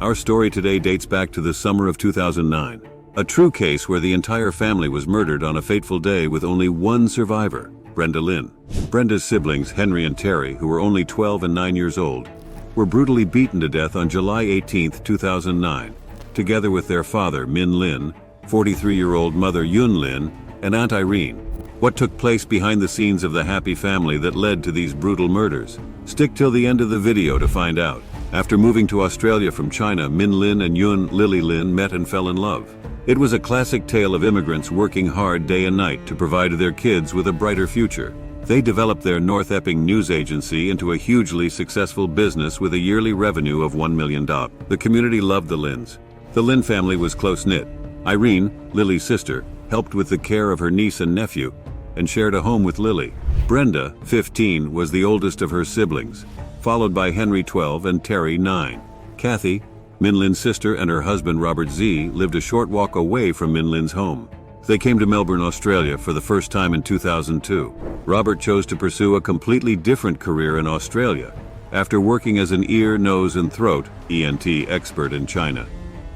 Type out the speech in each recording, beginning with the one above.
Our story today dates back to the summer of 2009. A true case where the entire family was murdered on a fateful day with only one survivor, Brenda Lin. Brenda's siblings, Henry and Terry, who were only 12 and 9 years old, were brutally beaten to death on July 18, 2009, together with their father, Min Lin, 43-year-old mother Yun Lin, and Aunt Irene. What took place behind the scenes of the happy family that led to these brutal murders? Stick till the end of the video to find out. After moving to Australia from China, Min Lin and Yun Lily Lin met and fell in love. It was a classic tale of immigrants working hard day and night to provide their kids with a brighter future. They developed their North Epping news agency into a hugely successful business with a yearly revenue of $1 million. The community loved the Lins. The Lin family was close-knit. Irene, Lily's sister, helped with the care of her niece and nephew, and shared a home with Lily. Brenda, 15, was the oldest of her siblings, followed by Henry, 12, and Terry, 9. Kathy, Min Lin's sister, and her husband Robert Z lived a short walk away from Min Lin's home. They came to Melbourne, Australia for the first time in 2002. Robert chose to pursue a completely different career in Australia after working as an ear, nose, and throat (ENT) expert in China.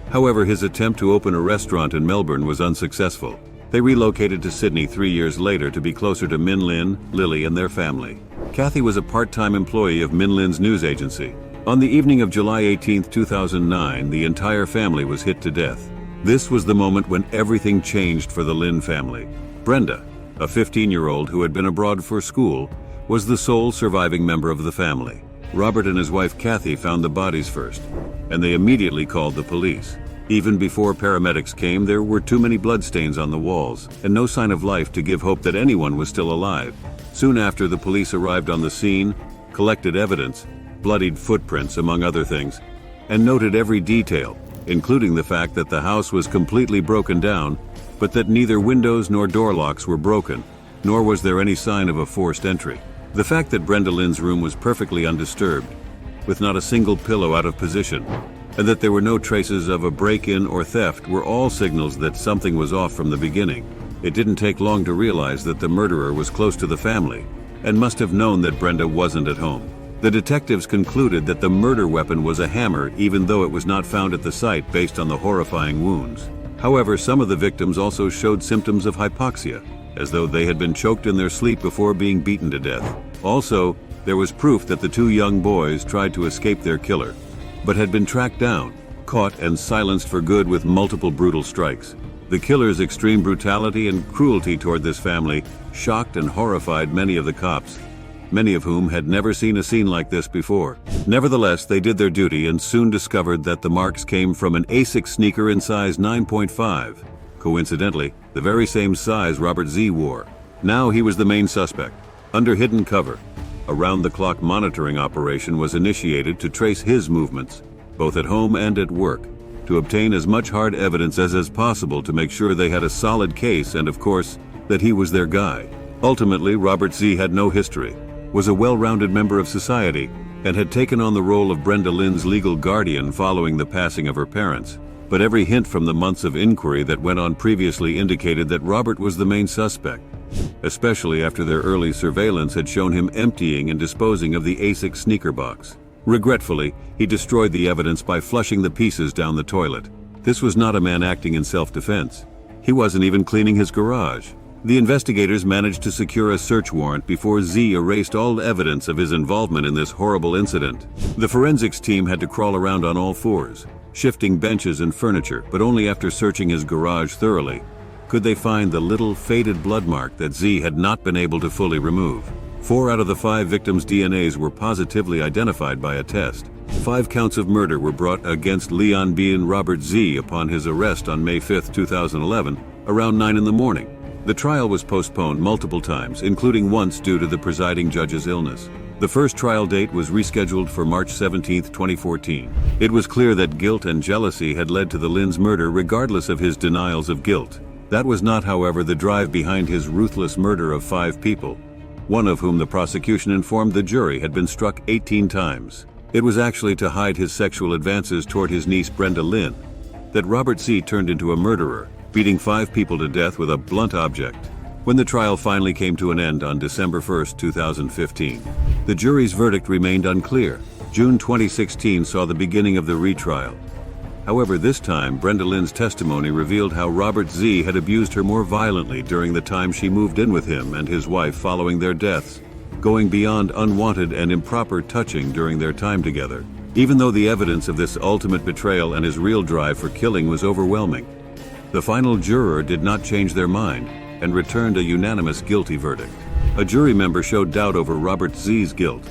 However, his attempt to open a restaurant in Melbourne was unsuccessful. They relocated to Sydney 3 years later to be closer to Min Lin, Lily, and their family. Kathy was a part-time employee of Min Lin's news agency. On the evening of July 18, 2009, the entire family was hit to death. This was the moment when everything changed for the Lin family. Brenda, a 15-year-old who had been abroad for school, was the sole surviving member of the family. Robert and his wife Kathy found the bodies first, and they immediately called the police. Even before paramedics came, there were too many bloodstains on the walls, and no sign of life to give hope that anyone was still alive. Soon after, the police arrived on the scene, collected evidence, bloodied footprints among other things, and noted every detail, including the fact that the house was completely broken down, but that neither windows nor door locks were broken, nor was there any sign of a forced entry. The fact that Brenda Lin's room was perfectly undisturbed, with not a single pillow out of position, and that there were no traces of a break-in or theft were all signals that something was off from the beginning. It didn't take long to realize that the murderer was close to the family and must have known that Brenda wasn't at home. The detectives concluded that the murder weapon was a hammer, even though it was not found at the site based on the horrifying wounds. However, some of the victims also showed symptoms of hypoxia, as though they had been choked in their sleep before being beaten to death. Also, there was proof that the two young boys tried to escape their killer, but had been tracked down, caught, and silenced for good with multiple brutal strikes. The killer's extreme brutality and cruelty toward this family shocked and horrified many of the cops, many of whom had never seen a scene like this before. Nevertheless, they did their duty and soon discovered that the marks came from an Asics sneaker in size 9.5. Coincidentally, the very same size Robert Z wore. Now he was the main suspect. Under hidden cover, a round-the-clock monitoring operation was initiated to trace his movements, both at home and at work, to obtain as much hard evidence as possible to make sure they had a solid case and, of course, that he was their guy. Ultimately, Robert Z had no history, was a well-rounded member of society, and had taken on the role of Brenda Lin's legal guardian following the passing of her parents. But every hint from the months of inquiry that went on previously indicated that Robert was the main suspect, especially after their early surveillance had shown him emptying and disposing of the Asics sneaker box. Regretfully, he destroyed the evidence by flushing the pieces down the toilet. This was not a man acting in self-defense. He wasn't even cleaning his garage. The investigators managed to secure a search warrant before Z erased all evidence of his involvement in this horrible incident. The forensics team had to crawl around on all fours, shifting benches and furniture, but only after searching his garage thoroughly could they find the little faded blood mark that Z had not been able to fully remove. 4 out of the 5 victims' DNAs were positively identified by a test. 5 counts of murder were brought against Leon B. and Robert Z upon his arrest on May 5, 2011, around 9 in the morning. The trial was postponed multiple times, including once due to the presiding judge's illness. The first trial date was rescheduled for March 17, 2014. It was clear that guilt and jealousy had led to the Lin's murder regardless of his denials of guilt. That was not, however, the drive behind his ruthless murder of 5 people, one of whom the prosecution informed the jury had been struck 18 times. It was actually to hide his sexual advances toward his niece Brenda Lin that Robert Z turned into a murderer, beating 5 people to death with a blunt object. When the trial finally came to an end on December 1, 2015, the jury's verdict remained unclear. June 2016 saw the beginning of the retrial, However, this time, Brenda Lin's testimony revealed how Robert Z had abused her more violently during the time she moved in with him and his wife following their deaths, going beyond unwanted and improper touching during their time together. Even though the evidence of this ultimate betrayal and his real drive for killing was overwhelming, the final juror did not change their mind and returned a unanimous guilty verdict. A jury member showed doubt over Robert Z's guilt,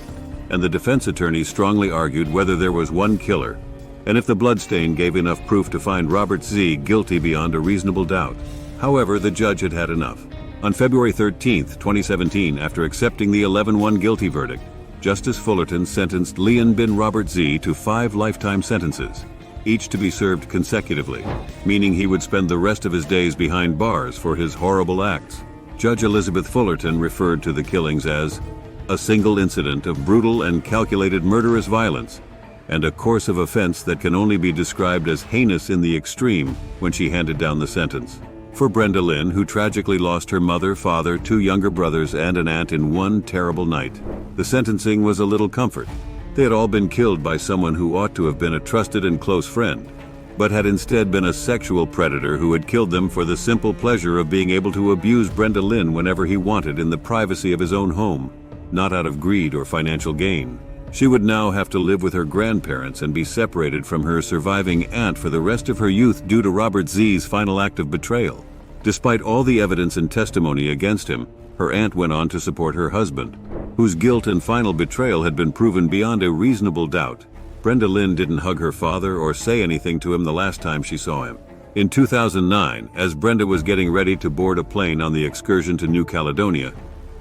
and the defense attorney strongly argued whether there was one killer, and if the bloodstain gave enough proof to find Robert Z guilty beyond a reasonable doubt. However, the judge had had enough. On February 13, 2017, after accepting the 11-1 guilty verdict, Justice Fullerton sentenced Leon bin Robert Z to 5 lifetime sentences, each to be served consecutively, meaning he would spend the rest of his days behind bars for his horrible acts. Judge Elizabeth Fullerton referred to the killings as a single incident of brutal and calculated murderous violence, and a course of offense that can only be described as heinous in the extreme when she handed down the sentence. For Brenda Lin, who tragically lost her mother, father, 2 younger brothers, and an aunt in one terrible night, the sentencing was a little comfort. They had all been killed by someone who ought to have been a trusted and close friend, but had instead been a sexual predator who had killed them for the simple pleasure of being able to abuse Brenda Lin whenever he wanted in the privacy of his own home, not out of greed or financial gain. She would now have to live with her grandparents and be separated from her surviving aunt for the rest of her youth due to Robert Z's final act of betrayal. Despite all the evidence and testimony against him, her aunt went on to support her husband, whose guilt and final betrayal had been proven beyond a reasonable doubt. Brenda Lin didn't hug her father or say anything to him the last time she saw him. In 2009, as Brenda was getting ready to board a plane on the excursion to New Caledonia,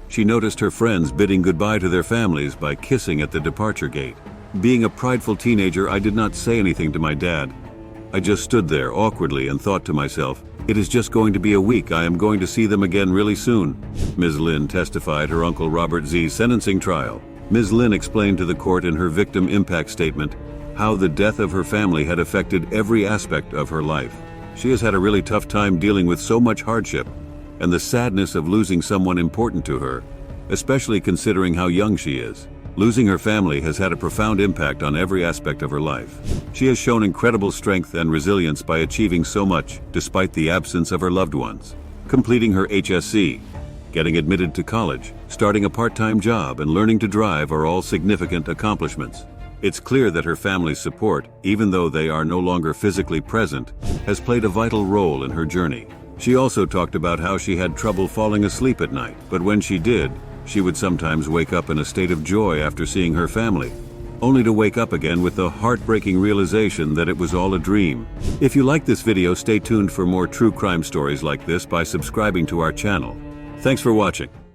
she noticed her friends bidding goodbye to their families by kissing at the departure gate. Being a prideful teenager, I did not say anything to my dad. I just stood there awkwardly and thought to myself, it is just going to be a week, I am going to see them again really soon. Ms. Lin testified her Uncle Robert Z's sentencing trial. Ms. Lin explained to the court in her victim impact statement how the death of her family had affected every aspect of her life. She has had a really tough time dealing with so much hardship and the sadness of losing someone important to her, especially considering how young she is. Losing her family has had a profound impact on every aspect of her life. She has shown incredible strength and resilience by achieving so much despite the absence of her loved ones. Completing her HSC, getting admitted to college, starting a part-time job, and learning to drive are all significant accomplishments. It's clear that her family's support, even though they are no longer physically present, has played a vital role in her journey. She also talked about how she had trouble falling asleep at night, but when she did, she would sometimes wake up in a state of joy after seeing her family, only to wake up again with the heartbreaking realization that it was all a dream. If you like this video, stay tuned for more true crime stories like this by subscribing to our channel. Thanks for watching.